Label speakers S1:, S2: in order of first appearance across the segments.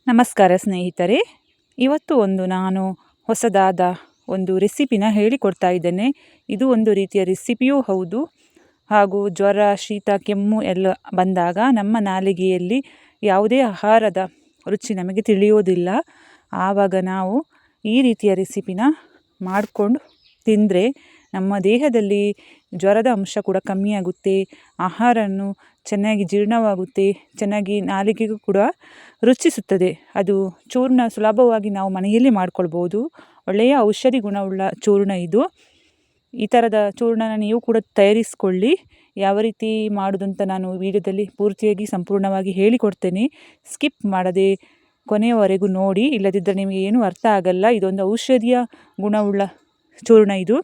S1: ನಮಸ್ಕಾರ ಸ್ನೇಹಿತರೆ. ಇವತ್ತು ನಾನು ಹೊಸದಾದ ಒಂದು ರೆಸಿಪಿನ ಹೇಳಿಕೊಡ್ತಾ ಇದ್ದೇನೆ. ಇದು ಒಂದು ರೀತಿಯ ರೆಸಿಪಿಯೂ ಹೌದು. ಹಾಗೂ ಜ್ವರ, ಶೀತ, ಕೆಮ್ಮು ಎಲ್ಲ ಬಂದಾಗ ನಮ್ಮ ನಾಲಿಗೆಯಲ್ಲಿ ಯಾವುದೇ ಆಹಾರದ ರುಚಿ ನಮಗೆ ತಿಳಿಯೋದಿಲ್ಲ. ಆವಾಗ ನಾವು ಈ ರೀತಿಯ ರೆಸಿಪಿನ ಮಾಡಿಕೊಂಡು ತಿಂದರೆ ನಮ್ಮ ದೇಹದಲ್ಲಿ ಜ್ವರದ ಅಂಶ ಕೂಡ ಕಮ್ಮಿಯಾಗುತ್ತೆ. ಆಹಾರವನ್ನು ಚೆನ್ನಾಗಿ ಜೀರ್ಣವಾಗುತ್ತೆ, ಚೆನ್ನಾಗಿ ನಾಲಿಗೆಗೂ ಕೂಡ ರುಚಿಸುತ್ತದೆ. ಅದು ಚೂರ್ಣ ಸುಲಭವಾಗಿ ನಾವು ಮನೆಯಲ್ಲಿ ಮಾಡ್ಕೊಳ್ಬೋದು. ಒಳ್ಳೆಯ ಔಷಧಿ ಗುಣವುಳ್ಳ ಚೂರ್ಣ ಇದು. ಈ ಥರದ ಚೂರ್ಣನ ನೀವು ಕೂಡ ತಯಾರಿಸಿಕೊಳ್ಳಿ. ಯಾವ ರೀತಿ ಮಾಡೋದಂತ ನಾನು ವಿಡಿಯೋದಲ್ಲಿ ಪೂರ್ತಿಯಾಗಿ ಸಂಪೂರ್ಣವಾಗಿ ಹೇಳಿಕೊಡ್ತೇನೆ. ಸ್ಕಿಪ್ ಮಾಡದೆ ಕೊನೆಯವರೆಗೂ ನೋಡಿ, ಇಲ್ಲದಿದ್ದರೆ ನಿಮಗೆ ಏನೂ ಅರ್ಥ ಆಗಲ್ಲ. ಇದೊಂದು ಔಷಧಿಯ ಗುಣವುಳ್ಳ ಚೂರ್ಣ ಇದು.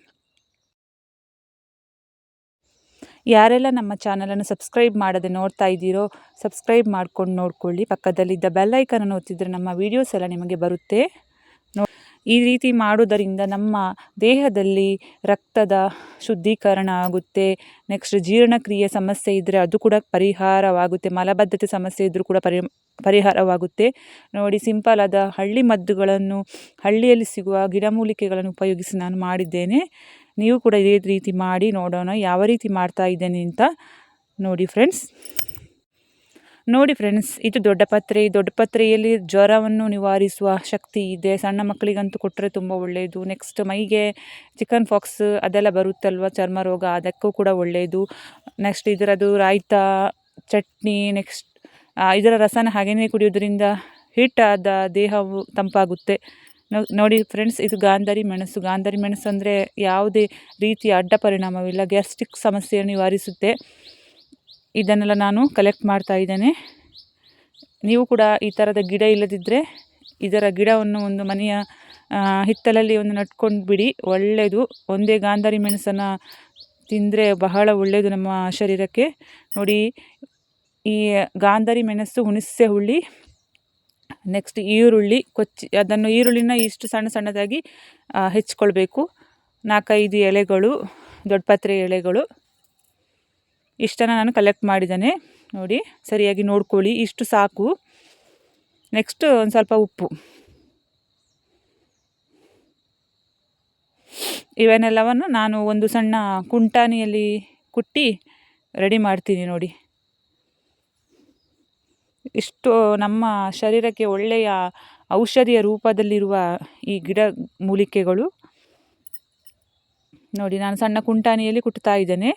S1: ಯಾರೆಲ್ಲ ನಮ್ಮ ಚಾನಲನ್ನು ಸಬ್ಸ್ಕ್ರೈಬ್ ಮಾಡದೆ ನೋಡ್ತಾ ಇದ್ದೀರೋ ಸಬ್ಸ್ಕ್ರೈಬ್ ಮಾಡ್ಕೊಂಡು ನೋಡ್ಕೊಳ್ಳಿ. ಪಕ್ಕದಲ್ಲಿದ್ದ ಬೆಲ್ ಐಕನನ್ನು ಒತ್ತಿದರೆ ನಮ್ಮ ವೀಡಿಯೋಸ್ ಎಲ್ಲ ನಿಮಗೆ ಬರುತ್ತೆ. ಈ ರೀತಿ ಮಾಡೋದರಿಂದ ನಮ್ಮ ದೇಹದಲ್ಲಿ ರಕ್ತದ ಶುದ್ಧೀಕರಣ ಆಗುತ್ತೆ. ನೆಕ್ಸ್ಟ್ ಜೀರ್ಣಕ್ರಿಯೆ ಸಮಸ್ಯೆ ಇದ್ದರೆ ಅದು ಕೂಡ ಪರಿಹಾರವಾಗುತ್ತೆ. ಮಲಬದ್ಧತೆ ಸಮಸ್ಯೆ ಇದ್ದರೂ ಕೂಡ ಪರಿಹಾರವಾಗುತ್ತೆ. ನೋಡಿ, ಸಿಂಪಲ್ ಆದ ಹಳ್ಳಿ ಮದ್ದುಗಳನ್ನು, ಹಳ್ಳಿಯಲ್ಲಿ ಸಿಗುವ ಗಿಡಮೂಲಿಕೆಗಳನ್ನು ಉಪಯೋಗಿಸಿ ನಾನು ಮಾಡಿದ್ದೇನೆ. ನೀವು ಕೂಡ ಇದೇ ರೀತಿ ಮಾಡಿ ನೋಡೋಣ ಯಾವ ರೀತಿ ಮಾಡ್ತಾ ಇದ್ದೇನೆ ಅಂತ. ನೋಡಿ ಫ್ರೆಂಡ್ಸ್, ಇದು ದೊಡ್ಡ ಪತ್ರೆಯಲ್ಲಿ ಜ್ವರವನ್ನು ನಿವಾರಿಸುವ ಶಕ್ತಿ ಇದೆ. ಸಣ್ಣ ಮಕ್ಕಳಿಗಂತೂ ಕೊಟ್ಟರೆ ತುಂಬ ಒಳ್ಳೆಯದು. ನೆಕ್ಸ್ಟ್ ಮೈಗೆ ಚಿಕನ್ ಪಾಕ್ಸ್ ಅದೆಲ್ಲ ಬರುತ್ತಲ್ವ, ಚರ್ಮ ರೋಗ, ಅದಕ್ಕೂ ಕೂಡ ಒಳ್ಳೆಯದು. ನೆಕ್ಸ್ಟ್ ಇದರದು ರಾಯ್ತ, ಚಟ್ನಿ, ನೆಕ್ಸ್ಟ್ ಇದರ ರಸನ ಹಾಗೆಯೇ ಕುಡಿಯೋದ್ರಿಂದ ಹಿಟ್ಟಾದ ದೇಹವು ತಂಪಾಗುತ್ತೆ. ನೋಡಿ ಫ್ರೆಂಡ್ಸ್, ಇದು ಗಾಂಧಾರಿ ಮೆಣಸು ಅಂದರೆ ಯಾವುದೇ ರೀತಿಯ ಅಡ್ಡ ಪರಿಣಾಮವಿಲ್ಲ. ಗ್ಯಾಸ್ಟ್ರಿಕ್ ಸಮಸ್ಯೆಯನ್ನು ನಿವಾರಿಸುತ್ತೆ. ಇದನ್ನೆಲ್ಲ ನಾನು ಕಲೆಕ್ಟ್ ಮಾಡ್ತಾ ಇದ್ದೇನೆ. ನೀವು ಕೂಡ ಈ ಥರದ ಗಿಡ ಇಲ್ಲದಿದ್ದರೆ ಇದರ ಗಿಡವನ್ನು ಒಂದು ಮನೆಯ ಹಿತ್ತಲಲ್ಲಿ ಒಂದು ನಟ್ಕೊಂಡು ಬಿಡಿ, ಒಳ್ಳೆಯದು. ಒಂದೇ ಗಾಂಧಾರಿ ಮೆಣಸನ್ನು ತಿಂದರೆ ಬಹಳ ಒಳ್ಳೆಯದು ನಮ್ಮ ಶರೀರಕ್ಕೆ. ನೋಡಿ, ಈ ಗಾಂಧಾರಿ ಮೆಣಸು, ಹುಣಸೆ ಹುಳಿ, ನೆಕ್ಸ್ಟ್ ಈರುಳ್ಳಿ ಕೊಚ್ಚಿ, ಅದನ್ನು ಈರುಳ್ಳಿನ ಇಷ್ಟು ಸಣ್ಣದಾಗಿ ಹೆಚ್ಚಿಕೊಳ್ಬೇಕು. 4-5 ಎಲೆಗಳು, ದೊಡ್ಡ ಪತ್ರೆ ಎಲೆಗಳು, ಇಷ್ಟನ್ನು ನಾನು ಕಲೆಕ್ಟ್ ಮಾಡಿದ್ದೇನೆ. ನೋಡಿ, ಸರಿಯಾಗಿ ನೋಡ್ಕೊಳ್ಳಿ, ಇಷ್ಟು ಸಾಕು. ನೆಕ್ಸ್ಟ್ ಒಂದು ಸ್ವಲ್ಪ ಉಪ್ಪು, ಇವನ್ನೆಲ್ಲವನ್ನು ನಾನು ಒಂದು ಸಣ್ಣ ಕುಂಟಾಣಿಯಲ್ಲಿ ಕುಟ್ಟಿ ರೆಡಿ ಮಾಡ್ತೀನಿ. ನೋಡಿ, ಇಷ್ಟು ನಮ್ಮ ಶರೀರಕ್ಕೆ ಒಳ್ಳೆಯ ಔಷಧಿಯ ರೂಪದಲ್ಲಿರುವ ಈ ಗಿಡ ಮೂಲಿಕೆಗಳು. ನೋಡಿ, ನಾನು ಸಣ್ಣ ಕುಂಟಾಣಿಯಲ್ಲಿ ಕುಟ್ತಾ ಇದ್ದೇನೆ.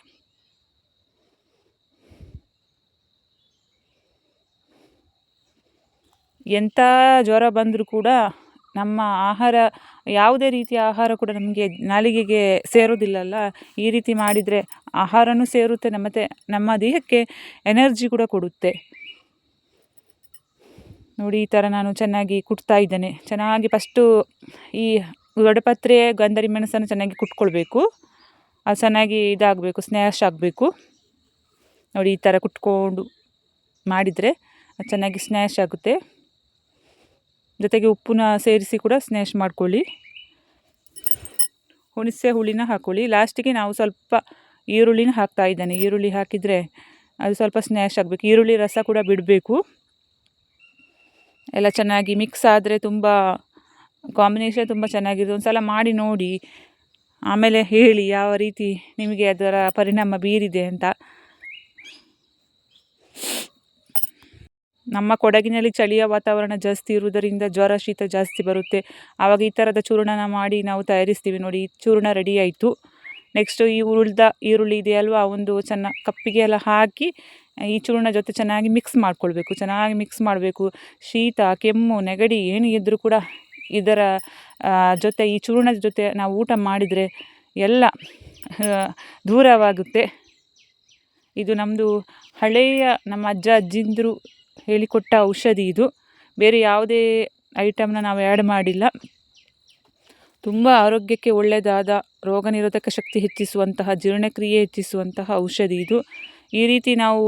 S1: ಎಂಥ ಜ್ವರ ಬಂದರೂ ಕೂಡ ನಮ್ಮ ಆಹಾರ, ಯಾವುದೇ ರೀತಿಯ ಆಹಾರ ಕೂಡ ನಮಗೆ ನಾಲಿಗೆಗೆ ಸೇರೋದಿಲ್ಲಲ್ಲ. ಈ ರೀತಿ ಮಾಡಿದರೆ ಆಹಾರನೂ ಸೇರುತ್ತೆ, ಮತ್ತು ನಮ್ಮ ದೇಹಕ್ಕೆ ಎನರ್ಜಿ ಕೂಡ ಕೊಡುತ್ತೆ. ನೋಡಿ, ಈ ಥರ ನಾನು ಚೆನ್ನಾಗಿ ಕುಟ್ತಾ ಇದ್ದೇನೆ. ಚೆನ್ನಾಗಿ ಫಸ್ಟು ಈ ದೊಡ್ಡಪತ್ರೆ ಗಾಂಧಾರಿ ಮೆಣಸನ್ನು ಚೆನ್ನಾಗಿ ಕುಟ್ಕೊಳ್ಬೇಕು. ಅದು ಚೆನ್ನಾಗಿ ಇದಾಗಬೇಕು, ಸ್ನ್ಯಾಶ್ ಆಗಬೇಕು. ನೋಡಿ, ಈ ಥರ ಕುಟ್ಕೊಂಡು ಮಾಡಿದರೆ ಅದು ಚೆನ್ನಾಗಿ ಸ್ನ್ಯಾಶ್ ಆಗುತ್ತೆ. ಜೊತೆಗೆ ಉಪ್ಪನ್ನ ಸೇರಿಸಿ ಕೂಡ ಸ್ನ್ಯಾಶ್ ಮಾಡ್ಕೊಳ್ಳಿ. ಹುಣಸೆ ಹುಳಿನ ಹಾಕ್ಕೊಳ್ಳಿ. ಲಾಸ್ಟಿಗೆ ನಾವು ಸ್ವಲ್ಪ ಈರುಳ್ಳಿನ ಹಾಕ್ತಾ ಇದ್ದೇನೆ. ಈರುಳ್ಳಿ ಹಾಕಿದರೆ ಅದು ಸ್ವಲ್ಪ ಸ್ನ್ಯಾಶ್ ಆಗಬೇಕು. ಈರುಳ್ಳಿ ರಸ ಕೂಡ ಬಿಡಬೇಕು. ಎಲ್ಲ ಚೆನ್ನಾಗಿ ಮಿಕ್ಸ್ ಆದರೆ ಕಾಂಬಿನೇಷನ್ ತುಂಬ ಚೆನ್ನಾಗಿದೆ. ಒಂದು ಸಲ ಮಾಡಿ ನೋಡಿ, ಆಮೇಲೆ ಹೇಳಿ ಯಾವ ರೀತಿ ನಿಮಗೆ ಅದರ ಪರಿಣಾಮ ಬೀರಿದೆ ಅಂತ. ನಮ್ಮ ಕೊಡಗಿನಲ್ಲಿ ಚಳಿಯ ವಾತಾವರಣ ಜಾಸ್ತಿ ಇರುವುದರಿಂದ ಜ್ವರ, ಶೀತ ಜಾಸ್ತಿ ಬರುತ್ತೆ. ಆವಾಗ ಈ ಥರದ ಚೂರ್ಣನ ಮಾಡಿ ನಾವು ತಯಾರಿಸ್ತೀವಿ. ನೋಡಿ, ಚೂರ್ಣ ರೆಡಿ ಆಯಿತು. ನೆಕ್ಸ್ಟು ಈ ಉಳಿದ ಈರುಳ್ಳಿ ಇದೆಯಲ್ವ, ಒಂದು ಕಪ್ಪಿಗೆ ಎಲ್ಲ ಹಾಕಿ ಈ ಚೂರ್ಣ ಜೊತೆ ಚೆನ್ನಾಗಿ ಮಿಕ್ಸ್ ಮಾಡ್ಕೊಳ್ಬೇಕು. ಚೆನ್ನಾಗಿ ಮಿಕ್ಸ್ ಮಾಡಬೇಕು. ಶೀತ, ಕೆಮ್ಮು, ನೆಗಡಿ ಏನು ಇದ್ದರೂ ಕೂಡ ಇದರ ಜೊತೆ, ಈ ಚೂರ್ಣದ ಜೊತೆ ನಾವು ಊಟ ಮಾಡಿದರೆ ಎಲ್ಲ ದೂರವಾಗುತ್ತೆ. ಇದು ನಮ್ಮದು ಹಳೆಯ ನಮ್ಮ ಅಜ್ಜ ಅಜ್ಜಿಂದರು ಹೇಳಿಕೊಟ್ಟ ಔಷಧಿ ಇದು. ಬೇರೆ ಯಾವುದೇ ಐಟಮ್ನ ನಾವು ಆ್ಯಡ್ ಮಾಡಿಲ್ಲ. ತುಂಬ ಆರೋಗ್ಯಕ್ಕೆ ಒಳ್ಳೆಯದಾದ, ರೋಗ ನಿರೋಧಕ ಶಕ್ತಿ ಹೆಚ್ಚಿಸುವಂತಹ, ಜೀರ್ಣಕ್ರಿಯೆ ಹೆಚ್ಚಿಸುವಂತಹ ಔಷಧಿ ಇದು. ಈ ರೀತಿ ನಾವು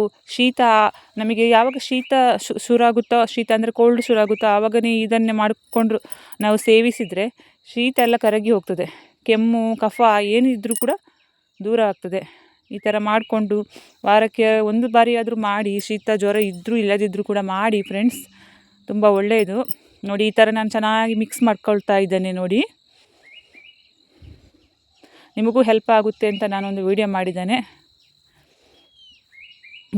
S1: ನಮಗೆ ಯಾವಾಗ ಶೀತ ಶುರುವಾಗುತ್ತೋ, ಶೀತ ಅಂದರೆ ಕೋಲ್ಡ್ ಶುರುವಾಗುತ್ತೋ, ಆವಾಗನೇ ಇದನ್ನೇ ಮಾಡಿಕೊಂಡ್ರು ನಾವು ಸೇವಿಸಿದರೆ ಶೀತ ಎಲ್ಲ ಕರಗಿ ಹೋಗ್ತದೆ. ಕೆಮ್ಮು, ಕಫ ಏನಿದ್ರೂ ಕೂಡ ದೂರ ಆಗ್ತದೆ. ಈ ಥರ ಮಾಡಿಕೊಂಡು ವಾರಕ್ಕೆ 1 ಬಾರಿ ಆದರೂ ಮಾಡಿ. ಶೀತ ಜ್ವರ ಇದ್ದರೂ ಇಲ್ಲದಿದ್ದರೂ ಕೂಡ ಮಾಡಿ ಫ್ರೆಂಡ್ಸ್. ತುಂಬ ಒಳ್ಳೆಯದು. ನೋಡಿ ಈ ಥರ ನಾನು ಚೆನ್ನಾಗಿ ಮಿಕ್ಸ್ ಮಾಡ್ಕೊಳ್ತಾ ಇದ್ದೇನೆ ನೋಡಿ. ನಿಮಗೂ ಹೆಲ್ಪ್ ಆಗುತ್ತೆ ಅಂತ ನಾನೊಂದು ವಿಡಿಯೋ ಮಾಡಿದ್ದೇನೆ.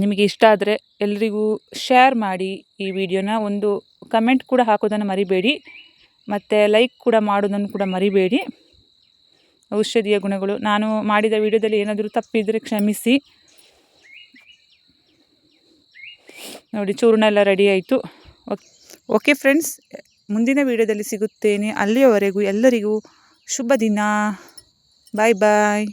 S1: ನಿಮಗೆ ಇಷ್ಟ ಆದರೆ ಎಲ್ರಿಗೂ ಶೇರ್ ಮಾಡಿ ಈ ವಿಡಿಯೋನ. ಒಂದು ಕಮೆಂಟ್ ಕೂಡ ಹಾಕೋದನ್ನು ಮರಿಬೇಡಿ, ಮತ್ತು ಲೈಕ್ ಕೂಡ ಮಾಡೋದನ್ನು ಕೂಡ ಮರಿಬೇಡಿ. ಔಷಧೀಯ ಗುಣಗಳು, ನಾನು ಮಾಡಿದ ವಿಡಿಯೋದಲ್ಲಿ ಏನಾದರೂ ತಪ್ಪಿದರೆ ಕ್ಷಮಿಸಿ. ನೋಡಿ ಚೂರ್ಣ ಎಲ್ಲ ರೆಡಿ ಆಯಿತು. ಓಕೆ ಫ್ರೆಂಡ್ಸ್, ಮುಂದಿನ ವಿಡಿಯೋದಲ್ಲಿ ಸಿಗುತ್ತೇನೆ. ಅಲ್ಲಿಯವರೆಗೂ ಎಲ್ಲರಿಗೂ ಶುಭ ದಿನ. ಬಾಯ್ ಬಾಯ್.